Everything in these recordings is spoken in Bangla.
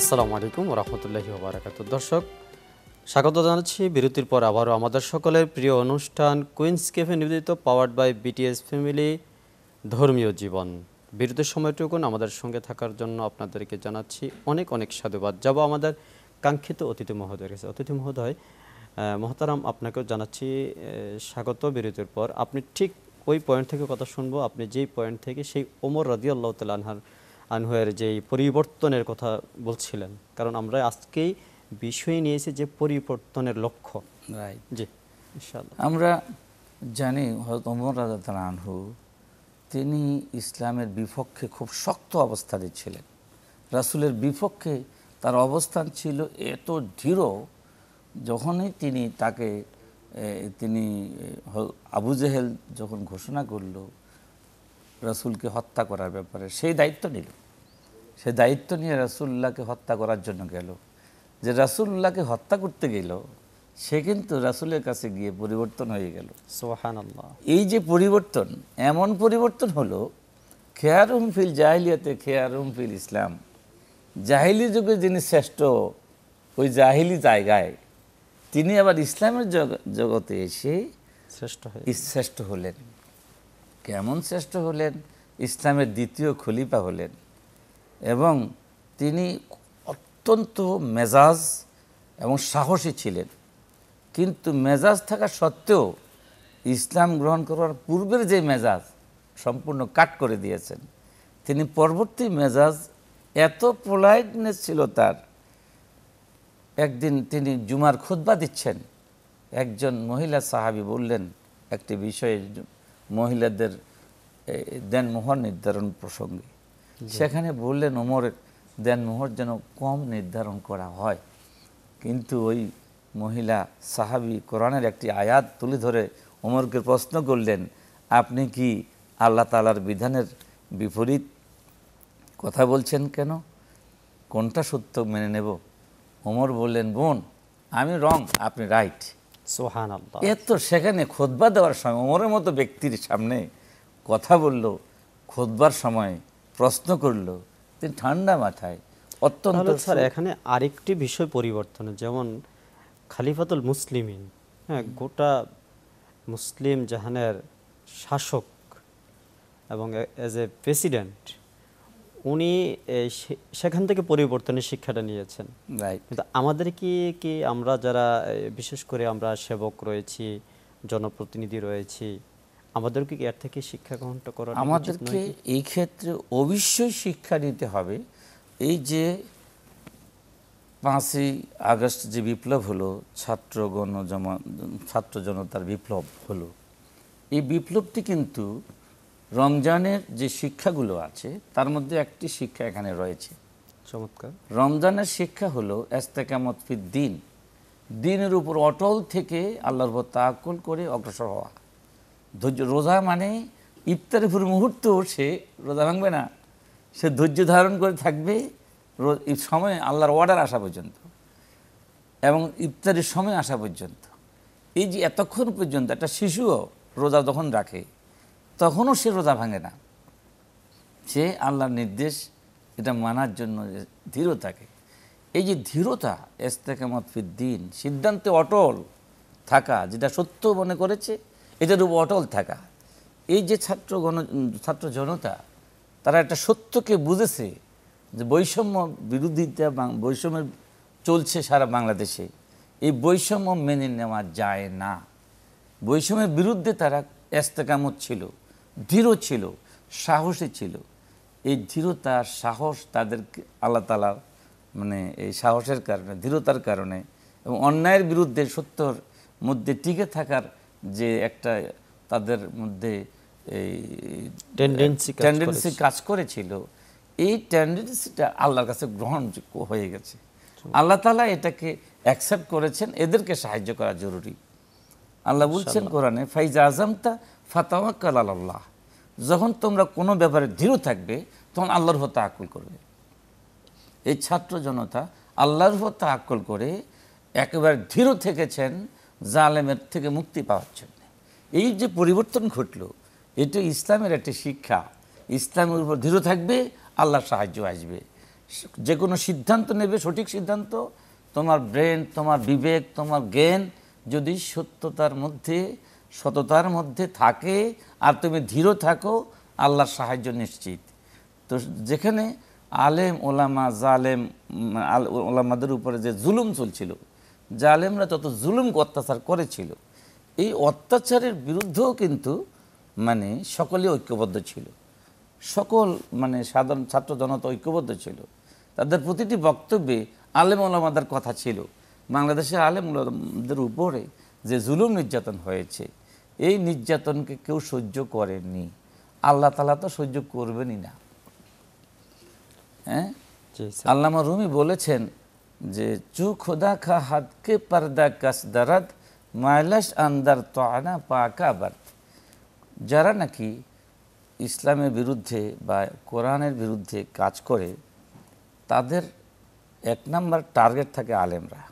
আসসালামু আলাইকুম রহমতুল্লাহি ওবারাকাতু। দর্শক, স্বাগত জানাচ্ছি বিরতির পর আবারও আমাদের সকলের প্রিয় অনুষ্ঠান কুইন্স ক্যাফে নিবেদিত পাওয়ার্ড বাই বিটিএস ফ্যামিলি ধর্মীয় জীবন। বিরতির সময়টুকুন আমাদের সঙ্গে থাকার জন্য আপনাদেরকে জানাচ্ছি অনেক অনেক সাধুবাদ। যাব আমাদের কাঙ্ক্ষিত অতিথি মহোদয়ের কাছে। অতিথি মহোদয়, মহতারাম, আপনাকেও জানাচ্ছি স্বাগত। বিরতির পর আপনি ঠিক ওই পয়েন্ট থেকে কথা শুনবো, আপনি যেই পয়েন্ট থেকে সেই ওমর রাদিয়াল্লাহু তাআলা আনহুয়ের যেই পরিবর্তনের কথা বলছিলেন, কারণ আমরা আজকেই বিষয় নিয়েছি যে পরিবর্তনের লক্ষ্য। রাইট, জি ইনশাআল্লাহ। আমরা জানি হযরত ওমর রাদিয়াল্লাহু আনহু তিনি ইসলামের বিপক্ষে খুব শক্ত অবস্থানে ছিলেন। রাসূলের বিপক্ষে তার অবস্থান ছিল এত দৃঢ়, যখনই তিনি আবু জেহেল যখন ঘোষণা করল রাসূলকে হত্যা করার ব্যাপারে, সেই দায়িত্ব নিল। সে দায়িত্ব নিয়ে রাসূলুল্লাহকে হত্যা করার জন্য গেল। যে রাসূলুল্লাহকে হত্যা করতে গেল, সে কিন্তু রাসূলের কাছে গিয়ে পরিবর্তন হয়ে গেল। সুবহানাল্লাহ। এই যে পরিবর্তন, এমন পরিবর্তন হলো, খেয়ারুম ফিল জাহিলিয়াতে খেয়ারুম ফিল ইসলাম। জাহিলি যুগে যিনি শ্রেষ্ঠ, ওই জাহিলি জায়গায় তিনি আবার ইসলামের জগতে এসে শ্রেষ্ঠ হলেন। কেমন শ্রেষ্ঠ হলেন? ইসলামের দ্বিতীয় খলিফা হলেন। এবং তিনি অত্যন্ত মেজাজ এবং সাহসী ছিলেন। কিন্তু মেজাজ থাকা সত্ত্বেও ইসলাম গ্রহণ করার পূর্বের যে মেজাজ সম্পূর্ণ কাট করে দিয়েছেন। তিনি পরবর্তী মেজাজ এত পোলাইটনেস ছিল তার। একদিন তিনি জুমার খুতবা দিচ্ছেন, একজন মহিলা সাহাবী বললেন একটি বিষয়ে, মহিলাদের দেনমোহর নির্ধারণ প্রসঙ্গে। সেখানে বললেন ওমরের দেনমোহর যেন কম নির্ধারণ করা হয়। কিন্তু ওই মহিলা সাহাবী কোরআনের একটি আয়াত তুলে ধরে ওমরকে প্রশ্ন করলেন, আপনি কি আল্লাহ তাআলার বিধানের বিপরীত কথা বলছেন কেন? কোনটা সত্য মেনে নেব? ওমর বললেন, বোন, আমি রং, আপনি রাইট। সুবহানাল্লাহ। এত সেখানে খুতবা দেওয়ার সময় ওমরের মতো ব্যক্তির সামনে কথা বলল, খুতবার সময় প্রশ্ন করল, তিনি ঠান্ডা মাথায় অত্যন্ত। স্যার, এখানে আরেকটি বিষয় পরিবর্তন, যেমন খালিফাতুল মুসলিমিন, গোটা মুসলিম জাহানের শাসক এবং এজ এ প্রেসিডেন্ট, উনি সেখান থেকে পরিবর্তনের শিক্ষাটা নিয়েছেন। কিন্তু আমাদের কি আমরা যারা বিশেষ করে আমরা সেবক রয়েছি, জনপ্রতিনিধি রয়েছি, আমাদেরকে এর থেকে শিক্ষা গ্রহণটা করা উচিত নয়? আমাদেরকে এই ক্ষেত্রে অবশ্যই শিক্ষা নিতে হবে। এই যে 5ই আগস্ট যে বিপ্লব হলো, ছাত্র জনতার বিপ্লব হলো, এই বিপ্লবটি কিন্তু রমজানের যে শিক্ষাগুলো আছে তার মধ্যে একটি শিক্ষা এখানে রয়েছে। চমৎকার। রমজানের শিক্ষা হলো ইস্তেকামত ফিদ দ্বীন, দ্বীনের উপর অটল থেকে আল্লাহর উপর তাওয়াক্কুল করে অগ্রসর হওয়া। ধৈর্য। রোজা মানে ইফতারের পর মুহূর্ত সে রোজা ভাঙবে না, সে ধৈর্য ধারণ করে থাকবে এই সময় আল্লাহর অর্ডার আসা পর্যন্ত এবং ইফতারের সময় আসা পর্যন্ত। এই যে এতক্ষণ পর্যন্ত একটা শিশুও রোজা যখন রাখে তখনও সে রোজা ভাঙে না, সে আল্লাহর নির্দেশ এটা মানার জন্য দৃঢ় থাকে। এই যে দৃঢ়তা, ইস্তেকামত ফিদ দ্বীন, সিদ্ধান্তে অটল থাকা, যেটা সত্য মনে করেছে এটার উপর অটল থাকা। এই যে ছাত্র জনতা, তারা একটা সত্যকে বুঝেছে যে বৈষম্য বিরোধিতা, বৈষম্য চলছে সারা বাংলাদেশে, এই বৈষম্য মেনে নেওয়া যায় না। বৈষম্যের বিরুদ্ধে তারা ইস্তেকামত ছিল, দৃঢ় ছিল, সাহসী ছিল। এই দৃঢ়তা, সাহস তাদেরকে আল্লাহ তাআলা এই সাহসের কারণে, দৃঢ়তার কারণে এবং অন্যায়ের বিরুদ্ধে সত্যর মধ্যে টিকে থাকার যে একটা তাদের মধ্যে এই টেন্ডেন্সি কাজ করেছিল, এই টেন্ডেন্সিটা আল্লাহর কাছে গ্রহণযোগ্য হয়ে গেছে। আল্লাহ তাআলা এটাকে অ্যাকসেপ্ট করেছেন। এদেরকে সাহায্য করা জরুরি। আল্লাহ বলছেন কোরআনে, ফাইজা আযামতা ফাতাওয়াক্কাল আলাল্লাহ, যখন তোমরা কোনো ব্যাপারে দৃঢ় থাকবে তখন আল্লাহর উপর তাওয়াক্কুল করবে। এই ছাত্র জনতা আল্লাহর উপর তাওয়াক্কুল করে একেবারে দৃঢ় থেকেছেন জালেমের থেকে মুক্তি পাওয়ার জন্য। এই যে পরিবর্তন ঘটলো, এটা ইসলামের একটি শিক্ষা। ইসলামের উপর দৃঢ় থাকবে, আল্লাহর সাহায্য আসবে। যে কোনো সিদ্ধান্ত নেবে, সঠিক সিদ্ধান্ত, তোমার ব্রেন, তোমার বিবেক, তোমার জ্ঞান যদি সততার মধ্যে থাকে আর তুমি ধীর থাকো, আল্লাহর সাহায্য নিশ্চিত। তো যেখানে আলেম ওলামা জালেম ওলামাদের উপরে যে জুলুম চলছিল, জালেমরা তত জুলুম অত্যাচার করেছিল, এই অত্যাচারের বিরুদ্ধেও কিন্তু মানে সকলে ঐক্যবদ্ধ ছিল, সকল মানে সাধারণ ছাত্র জনতা ঐক্যবদ্ধ ছিল। তাদের প্রতিটি বক্তব্যে আলেম ওলামাদের কথা ছিল। বাংলাদেশের আলেম ওলামাদের উপরে যে জুলুম নির্যাতন হয়েছে, এই নির্যাতনকে কেউ সহ্য করেননি, আল্লাহ তাআলা তো সহ্য করবেনই না। হ্যাঁ, আল্লামা রুমি বলেছেন যে চু খোদা খা হাতকে পর্দা কাস দারাদ মাইলাস আন্দার তোয়ানা পাকা বাদ। যারা নাকি ইসলামের বিরুদ্ধে বা কোরআনের বিরুদ্ধে কাজ করে, তাদের এক নাম্বার টার্গেট থাকে আলেমরা।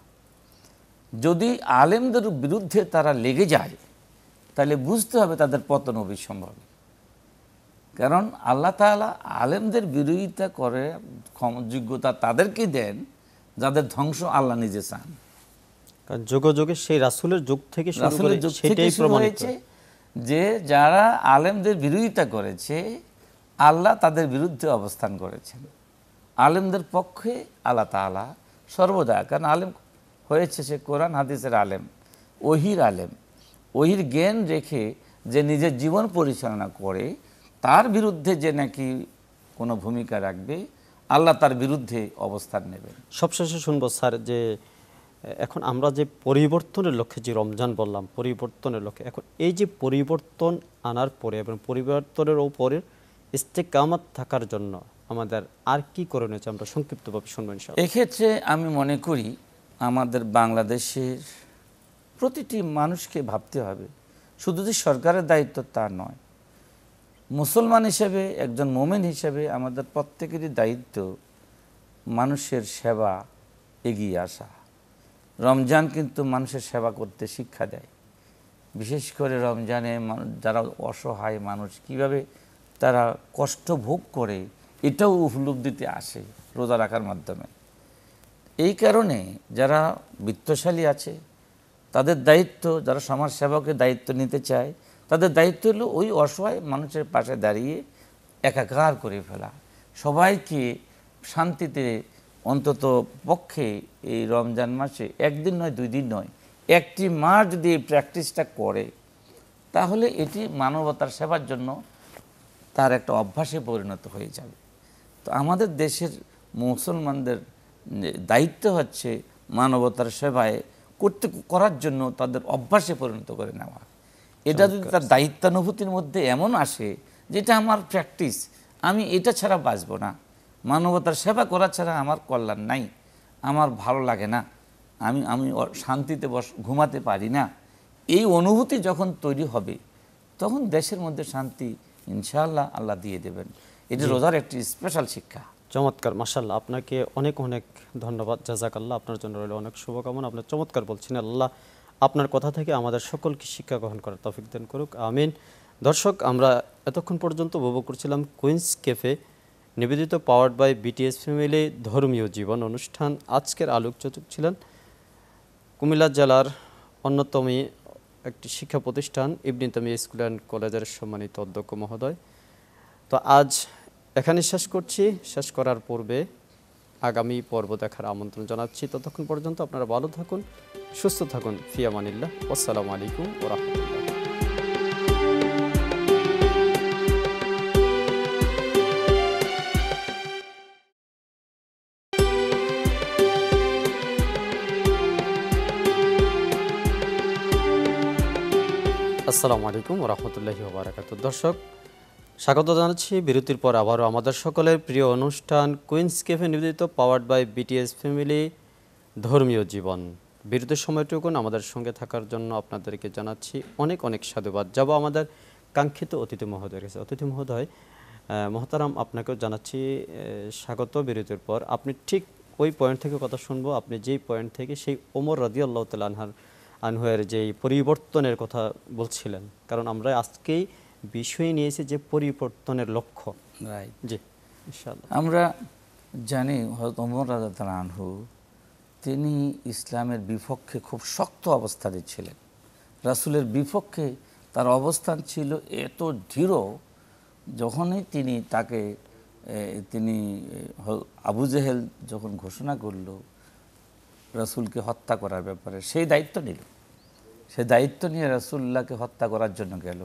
যদি আলেমদের বিরুদ্ধে তারা লেগে যায়, তাহলে বুঝতে হবে তাদের পতন অবিসম্ভব। কারণ আল্লাহ তাআলা আলেমদের বিরোধিতা করে যোগ্যতা তাদেরকে দেন যাদের ধ্বংস আল্লাহ নিজে চান। কারণ যুগে যুগে সেই রাসূলের যুগ থেকে শুরু করে সেটাই প্রমাণিত যে যারা আলেমদের বিরোধিতা করেছে, আল্লাহ তাদের বিরুদ্ধে অবস্থান করেছেন। আলেমদের পক্ষে আল্লাহ তাআলা সর্বদা, কারণ আলেম হয়েছে সে কোরআন হাদিসের আলেম, ওহির আলেম। ওহির জ্ঞান রেখে যে নিজের জীবন পরিচালনা করে, তার বিরুদ্ধে যে নাকি কোনো ভূমিকা রাখবে, আল্লাহ তার বিরুদ্ধে অবস্থান নেবেন। সবশেষে শুনবো স্যার, যে এখন আমরা যে পরিবর্তনের লক্ষ্যে যে রমজান বললাম, পরিবর্তনের লক্ষ্যে, এখন এই যে পরিবর্তন আনার পরে এবং পরিবর্তনের উপরে ইস্তেকামত থাকার জন্য আমাদের আর কি করণীয় আছে, আমরা সংক্ষিপ্তভাবে শুনবো ইনশাআল্লাহ। এক্ষেত্রে আমি মনে করি আমাদের বাংলাদেশের প্রতিটি মানুষকে ভাবতে হবে, শুধু যে সরকারের দায়িত্ব তা নয়, মুসলমান হিসেবে, একজন মোমেন হিসেবে আমাদের প্রত্যেকেরই দায়িত্ব মানুষের সেবা, এগিয়ে আসা। রমজান কিন্তু মানুষের সেবা করতে শিক্ষা দেয়। বিশেষ করে রমজানে যারা অসহায় মানুষ কিভাবে তারা কষ্ট ভোগ করে, এটাও উপলব্ধিতে আসে রোজা রাখার মাধ্যমে। এই কারণে যারা বিত্তশালী আছে তাদের দায়িত্ব, যারা সমাজ সেবকের দায়িত্ব নিতে চায়, তাদের দায়িত্ব হলো ওই অসহায় মানুষের পাশে দাঁড়িয়ে একাকার করে ফেলা, সবাইকে শান্তিতে অন্তত পক্ষে এই রমজান মাসে একদিন নয়, 2 দিন নয়, একটি মাস যদি এই প্র্যাকটিসটা করে, তাহলে এটি মানবতার সেবার জন্য তার একটা অভ্যাসে পরিণত হয়ে যাবে। তো আমাদের দেশের মুসলমানদের দায়িত্ব হচ্ছে মানবতার সেবায় করার জন্য তাদের অভ্যাসে পরিণত করে নেওয়া। এটা যদি তার দায়িত্বানুভূতির মধ্যে এমন আসে যেটা আমার প্র্যাকটিস, আমি এটা ছাড়া বাঁচব না, মানবতার সেবা করা ছাড়া আমার কল্যাণ নাই, আমার ভালো লাগে না, আমি শান্তিতে ঘুমাতে পারি না, এই অনুভূতি যখন তৈরি হবে, তখন দেশের মধ্যে শান্তি ইনশাআল্লাহ আল্লাহ দিয়ে দেবেন। এটি রোজার একটি স্পেশাল শিক্ষা। চমৎকার, মাশাআল্লাহ, আপনাকে অনেক অনেক ধন্যবাদ, জাযাকাল্লাহ। আপনার জন্য রইল অনেক শুভকামনা। আপনার চমৎকার বলছেন, আল্লাহ আপনার কথা থেকে আমাদের সকলকে শিক্ষা গ্রহণ করার তৌফিক দান করুক, আমিন। দর্শক, আমরা এতক্ষণ পর্যন্ত উপভোগ করছিলাম কুইন্স ক্যাফে নিবেদিত পাওয়ার্ড বাই বিটিএস ফ্যামিলি ধর্মীয় জীবন অনুষ্ঠান। আজকের আলোচক ছিলেন কুমিল্লা জেলার অন্যতম একটি শিক্ষা প্রতিষ্ঠান ইবনে তাইমিয়া স্কুল অ্যান্ড কলেজের সম্মানিত অধ্যক্ষ মহোদয়। তো আজ এখানে শেষ করছি। শেষ করার পূর্বে আগামী পর্ব দেখার আমন্ত্রণ জানাচ্ছি। ততক্ষণ পর্যন্ত আপনারা ভালো থাকুন, সুস্থ থাকুন। ফি আমানিল্লাহ। আসসালামু আলাইকুম ওয়া রাহমাতুল্লাহ। আসসালামু আলাইকুম ওয়া রাহমাতুল্লাহি ওয়া বারাকাতুহু। দর্শক, স্বাগত জানাচ্ছি বিরতির পর আবারও আমাদের সকলের প্রিয় অনুষ্ঠান কুইন্স ক্যাফে নিবেদিত পাওয়ার্ড বাই বিটিএস ফ্যামিলি ধর্মীয় জীবন। বিরতির সময়টুকুন আমাদের সঙ্গে থাকার জন্য আপনাদেরকে জানাচ্ছি অনেক অনেক সাধুবাদ। যাব আমাদের কাঙ্ক্ষিত অতিথি মহোদয়ের কাছে। অতিথি মহোদয় মহতারাম, আপনাকেও জানাচ্ছি স্বাগত বিরতির পর। আপনি ঠিক ওই পয়েন্ট থেকে কথা শুনবো, আপনি যেই পয়েন্ট থেকে সেই ওমর রাদিয়াল্লাহু তাআলা আনহুয়ের যেই পরিবর্তনের কথা বলছিলেন, কারণ আমরা আজকেই বিষয় নিয়েছি যে পরিবর্তনের লক্ষ্য। রাইট, জি ইনশাআল্লাহ। আমরা জানি হযরত ওমর রাদিয়াল্লাহু আনহু তিনি ইসলামের বিপক্ষে খুব শক্ত অবস্থানে ছিলেন। রাসূলের বিপক্ষে তার অবস্থান ছিল এত দৃঢ়, যখনই তিনি তাকে তিনি আবু জেহেল যখন ঘোষণা করল রাসূলকে হত্যা করার ব্যাপারে, সেই দায়িত্ব নিল। সে দায়িত্ব নিয়ে রাসূলুল্লাহকে হত্যা করার জন্য গেল।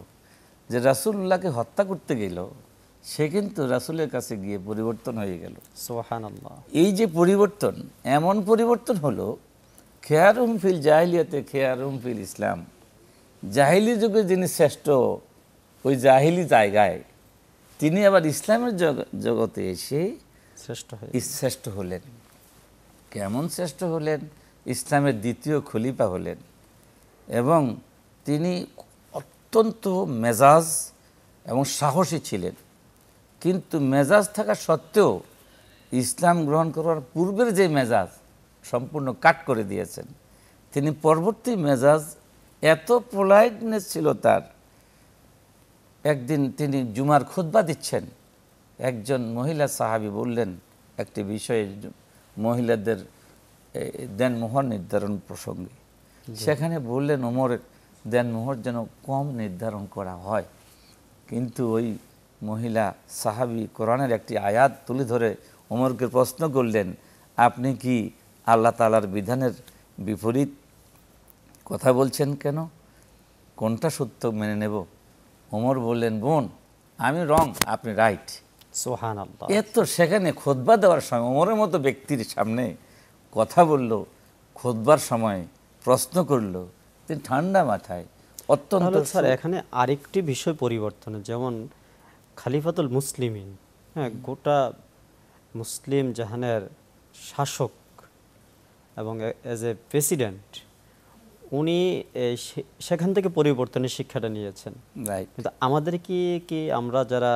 যে রাসূলুল্লাহকে হত্যা করতে গেল, সে কিন্তু রাসূলের কাছে গিয়ে পরিবর্তন হয়ে গেল। সুবহানাল্লাহ। এই যে পরিবর্তন, এমন পরিবর্তন হলো, খেয়ারুম ফিল জাহিলিয়াতে খেয়ারুম ফিল ইসলাম। জাহিলি যুগে যিনি শ্রেষ্ঠ, ওই জাহিলি জায়গায় তিনি আবার ইসলামের জগতে এসে শ্রেষ্ঠ হলেন। কেমন শ্রেষ্ঠ হলেন? ইসলামের দ্বিতীয় খলিফা হলেন এবং তিনি অত্যন্ত মেজাজ এবং সাহসী ছিলেন। কিন্তু মেজাজ থাকা সত্ত্বেও ইসলাম গ্রহণ করার পূর্বের যে মেজাজ সম্পূর্ণ কাট করে দিয়েছেন। তিনি পরবর্তী মেজাজ এত পোলাইটনেস ছিল তার। একদিন তিনি জুমার খুতবা দিচ্ছেন, একজন মহিলা সাহাবী বললেন একটি বিষয়ে, মহিলাদের দেনমোহর নির্ধারণ প্রসঙ্গে, সেখানে বললেন ওমরের দেনমোহর যেন কম নির্ধারণ করা হয়। কিন্তু ওই মহিলা সাহাবী কোরআনের একটি আয়াত তুলে ধরে ওমরকে প্রশ্ন করলেন, আপনি কি আল্লাহ তাআলার বিধানের বিপরীত কথা বলছেন কেন? কোনটা সত্য মেনে নেব? ওমর বললেন, বোন আমি রং, আপনি রাইট। সুবহানাল্লাহ। এত সেখানে খুতবা দেওয়ার সময় ওমরের মতো ব্যক্তির সামনে কথা বলল, খুতবার সময় প্রশ্ন করল, তিনি ঠান্ডা মাথায় অত্যন্ত। স্যার এখানে আরেকটি বিষয় পরিবর্তন, যেমন খালিফাতুল মুসলিমিন, হ্যাঁ, গোটা মুসলিম জাহানের শাসক এবং এজ এ প্রেসিডেন্ট, উনি সেখান থেকে পরিবর্তনের শিক্ষাটা নিয়েছেন। রাইট। কিন্তু আমাদের কি আমরা যারা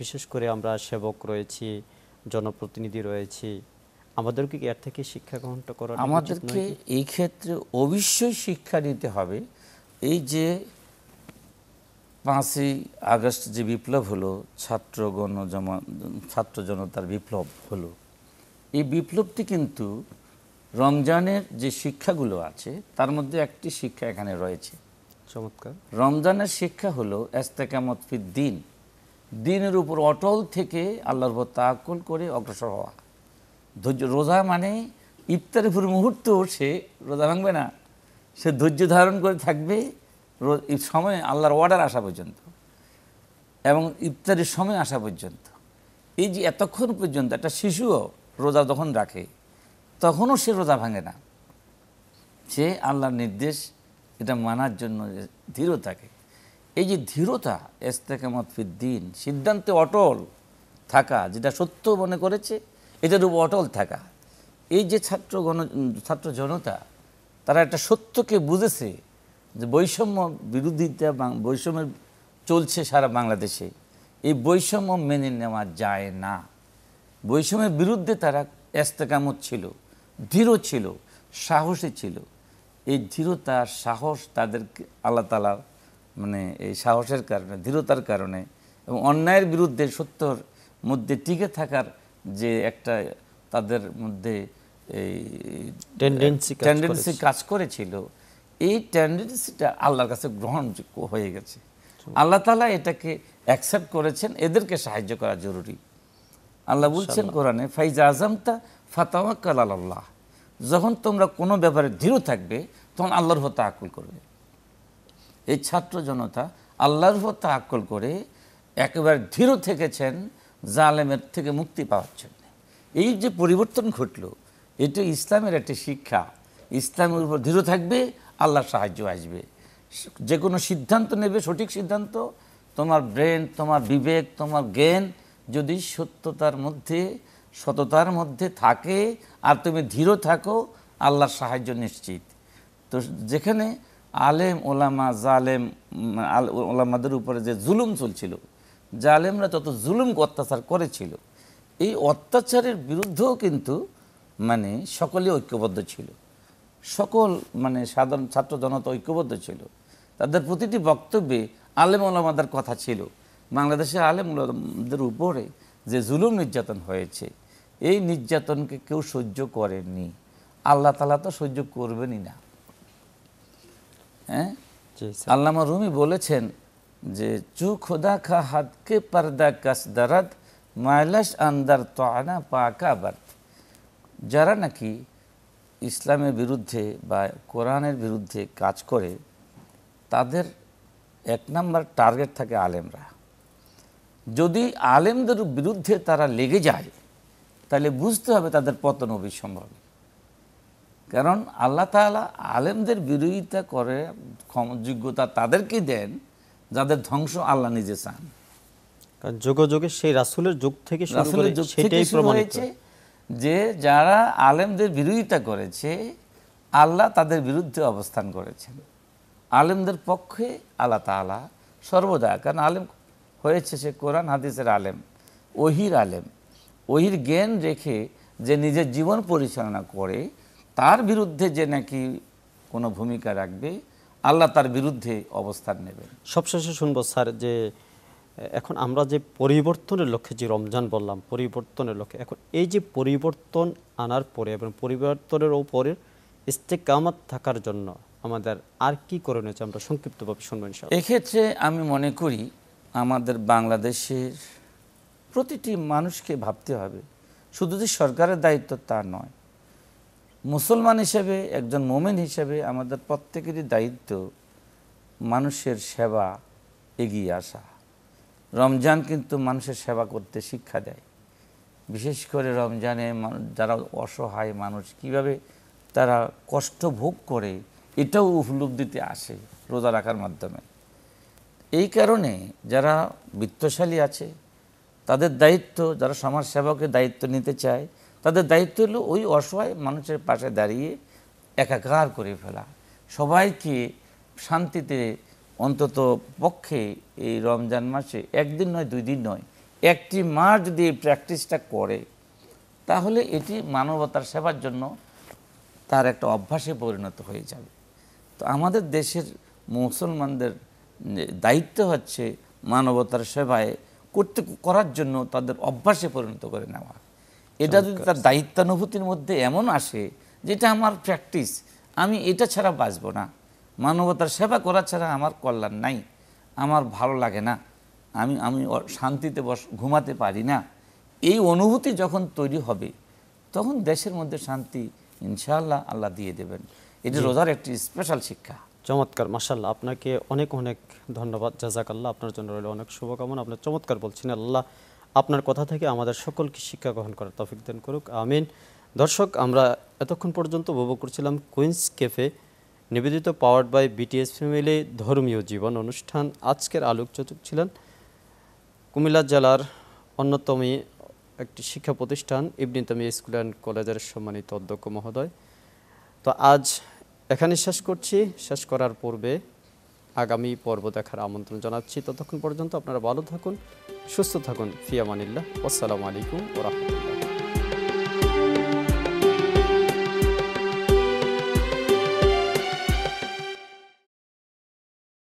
বিশেষ করে আমরা সেবক রয়েছি, জনপ্রতিনিধি রয়েছি, আমাদেরকে কি এর থেকে শিক্ষা গ্রহণটা করা? আমাদেরকে এই ক্ষেত্রে অবশ্যই শিক্ষা নিতে হবে। এই যে 5ই আগস্ট যে বিপ্লব হলো, ছাত্র জনতার বিপ্লব হলো, এই বিপ্লবটি কিন্তু রমজানের যে শিক্ষাগুলো আছে তার মধ্যে একটি শিক্ষা এখানে রয়েছে। চমৎকার। রমজানের শিক্ষা হলো ইস্তেকামত ফিদ দ্বীন, দ্বীনের উপর অটল থেকে আল্লাহর উপর তাওয়াক্কুল করে অগ্রসর হওয়া। ধৈর্য। রোজা মানে ইফতারের পূর্ব মুহূর্ত সে রোজা ভাঙবে না, সে ধৈর্য ধারণ করে থাকবে সময় আল্লাহর অর্ডার আসা পর্যন্ত এবং ইফতারের সময় আসা পর্যন্ত। এই যে এতক্ষণ পর্যন্ত একটা শিশুও রোজা যখন রাখে তখনও সে রোজা ভাঙে না, সে আল্লাহর নির্দেশ এটা মানার জন্য দৃঢ় থাকে। এই যে দৃঢ়তা, ইস্তেকামত ফিদ দ্বীন, সিদ্ধান্তে অটল থাকা, যেটা সত্য মনে করেছে এটার উপর অটল থাকা। এই যে ছাত্র জনতা, তারা একটা সত্যকে বুঝেছে যে বৈষম্য বিরোধিতা, বৈষম্য চলছে সারা বাংলাদেশে, এই বৈষম্য মেনে নেওয়া যায় না। বৈষম্যের বিরুদ্ধে তারা ইস্তেকামত ছিল, দৃঢ় ছিল, সাহসী ছিল। এই দৃঢ়তা, সাহস তাদেরকে আল্লাহ তাআলা মানে এই সাহসের কারণে, দৃঢ়তার কারণে এবং অন্যায়ের বিরুদ্ধে সত্যর মধ্যে টিকে থাকার যে একটা তাদের মধ্যে এই টেন্ডেন্সি কাজ করেছিল, এই টেন্ডেন্সিটা আল্লাহর কাছে গ্রহণযোগ্য হয়ে গেছে। আল্লাহ তাআলা এটাকে অ্যাকসেপ্ট করেছেন। এদেরকে সাহায্য করা জরুরি। আল্লাহ বলছেন কোরআনে, ফাইজা আযামতা ফাতাওয়াক্কাল আলাল্লাহ, যখন তোমরা কোনো ব্যাপারে দৃঢ় থাকবে তখন আল্লাহর উপর তাওয়াক্কুল করবে। এই ছাত্র জনতা আল্লাহর উপর তাওয়াক্কুল করে একেবারে দৃঢ় থেকেছেন জালেমের থেকে মুক্তি পাওয়ার জন্য। এই যে পরিবর্তন ঘটলো, এটা ইসলামের একটি শিক্ষা। ইসলামের উপর দৃঢ় থাকবে, আল্লাহর সাহায্য আসবে। যে কোনো সিদ্ধান্ত নেবে, সঠিক সিদ্ধান্ত, তোমার ব্রেন, তোমার বিবেক, তোমার জ্ঞান যদি সততার মধ্যে থাকে আর তুমি দৃঢ় থাকো, আল্লাহর সাহায্য নিশ্চিত। তো যেখানে আলেম ওলামা, জালেম ওলামাদের উপরে যে জুলুম চলছিল, জালেমরা তত জুলুম অত্যাচার করেছিল, এই অত্যাচারের বিরুদ্ধেও কিন্তু মানে সকলে ঐক্যবদ্ধ ছিল। সকল মানে সাধারণ ছাত্র জনতা ঐক্যবদ্ধ ছিল। তাদের প্রতিটি বক্তব্যে আলেম ওলামাদের কথা ছিল। বাংলাদেশে আলেম ওলামাদের উপরে যে জুলুম নির্যাতন হয়েছে, এই নির্যাতনকে কেউ সহ্য করেননি, আল্লাহ তাআলা তো সহ্য করবেনই না। হ্যাঁ, জি স্যার। আল্লামা রুমি বলেছেন যে চু খোদা খা হাতকে পর্দা কাস দরদ মাইলাস আন্দার তোয়ানা পাকাবার। যারা নাকি ইসলামের বিরুদ্ধে বা কোরআনের বিরুদ্ধে কাজ করে তাদের এক নাম্বার টার্গেট থাকে আলেমরা। যদি আলেমদের বিরুদ্ধে তারা লেগে যায় তাহলে বুঝতে হবে তাদের পতন অবিসম্ভব। কারণ আল্লাহ তাআলা আলেমদের বিরোধিতা করে যোগ্যতা তাদেরকে দেন যাদের ধ্বংস আল্লাহ নিজে চান। কারণ যুগে যুগে সেই রাসূলের যুগ থেকে শুরু করে রাসূলের যুগ থেকে সেটাই শুরু প্রমাণিত। হয়েছে যে যারা আলেমদের বিরোধিতা করেছে আল্লাহ তাদের বিরুদ্ধে অবস্থান করেছেন। আলেমদের পক্ষে আল্লাহ তাআলা সর্বদা, কারণ আলেম হয়েছে সে কোরআন হাদিসের আলেম, ওহির আলেম। ওহির জ্ঞান রেখে যে নিজের জীবন পরিচালনা করে তার বিরুদ্ধে যে নাকি কোনো ভূমিকা রাখবে আল্লাহ তার বিরুদ্ধে অবস্থান নেবেন। সবশেষে শুনবো স্যার যে এখন আমরা যে পরিবর্তনের লক্ষ্যে যে রমজান বললাম, পরিবর্তনের লক্ষ্যে এখন এই যে পরিবর্তন আনার পরে এবং পরিবর্তনের উপরে ইস্তেকামত থাকার জন্য আমাদের আর কি করণীয় আছে আমরা সংক্ষিপ্তভাবে শুনবো ইনশাআল্লাহ। এক্ষেত্রে আমি মনে করি আমাদের বাংলাদেশের প্রতিটি মানুষকে ভাবতে হবে, শুধু যে সরকারের দায়িত্ব তা নয়, মুসলমান হিসেবে একজন মোমেন হিসেবে আমাদের প্রত্যেকেরই দায়িত্ব মানুষের সেবা এগিয়ে আসা। রমজান কিন্তু মানুষের সেবা করতে শিক্ষা দেয়। বিশেষ করে রমজানে যারা অসহায় মানুষ কিভাবে তারা কষ্ট ভোগ করে এটাও উপলব্ধিতে আসে রোজা রাখার মাধ্যমে। এই কারণে যারা বিত্তশালী আছে তাদের দায়িত্ব, যারা সমাজ সেবকের দায়িত্ব নিতে চায় তাদের দায়িত্ব হলো ওই অসহায় মানুষের পাশে দাঁড়িয়ে একাকার করে ফেলা, সবাইকে শান্তিতে অন্তত পক্ষে এই রমজান মাসে একদিন নয় 2 দিন নয় 1টি মাস যদি এই প্র্যাকটিসটা করে তাহলে এটি মানবতার সেবার জন্য তার একটা অভ্যাসে পরিণত হয়ে যাবে। তো আমাদের দেশের মুসলমানদের দায়িত্ব হচ্ছে মানবতার সেবায় করার জন্য তাদের অভ্যাসে পরিণত করে নেওয়া। এটা যদি তার দায়িত্বানুভূতির মধ্যে এমন আসে যেটা আমার প্র্যাকটিস, আমি এটা ছাড়া বাঁচব না, মানবতার সেবা করা ছাড়া আমার কল্যাণ নাই, আমার ভালো লাগে না, আমি শান্তিতে ঘুমাতে পারি না, এই অনুভূতি যখন তৈরি হবে তখন দেশের মধ্যে শান্তি ইনশাআল্লাহ আল্লাহ দিয়ে দেবেন। এটি রোজার একটি স্পেশাল শিক্ষা। চমৎকার, মাশাআল্লাহ, আপনাকে অনেক অনেক ধন্যবাদ, জাযাকাল্লাহ। আপনার জন্য রইল অনেক শুভকামনা। আপনার চমৎকার বলছেন, আল্লাহ আপনার কথা থেকে আমাদের সকলকে শিক্ষা গ্রহণ করার তৌফিক দান করুক, আমিন। দর্শক, আমরা এতক্ষণ পর্যন্ত উপভোগ করছিলাম কুইন্স ক্যাফে নিবেদিত পাওয়ার্ড বাই বিটিএস ফ্যামিলি ধর্মীয় জীবন অনুষ্ঠান। আজকের আলোকচতুক ছিলেন কুমিল্লা জেলার অন্যতম একটি শিক্ষা প্রতিষ্ঠান ইবনে তাইমিয়া স্কুল অ্যান্ড কলেজের সম্মানিত অধ্যক্ষ মহোদয়। তো আজ এখানে শেষ করছি। শেষ করার পূর্বে আগামী পর্ব দেখার আমন্ত্রণ জানাচ্ছি। ততক্ষণ পর্যন্ত আপনারা ভালো থাকুন, সুস্থ থাকুন, ফি আমানিল্লাহ। আসসালামু আলাইকুম ওয়া রাহমাতুল্লাহ।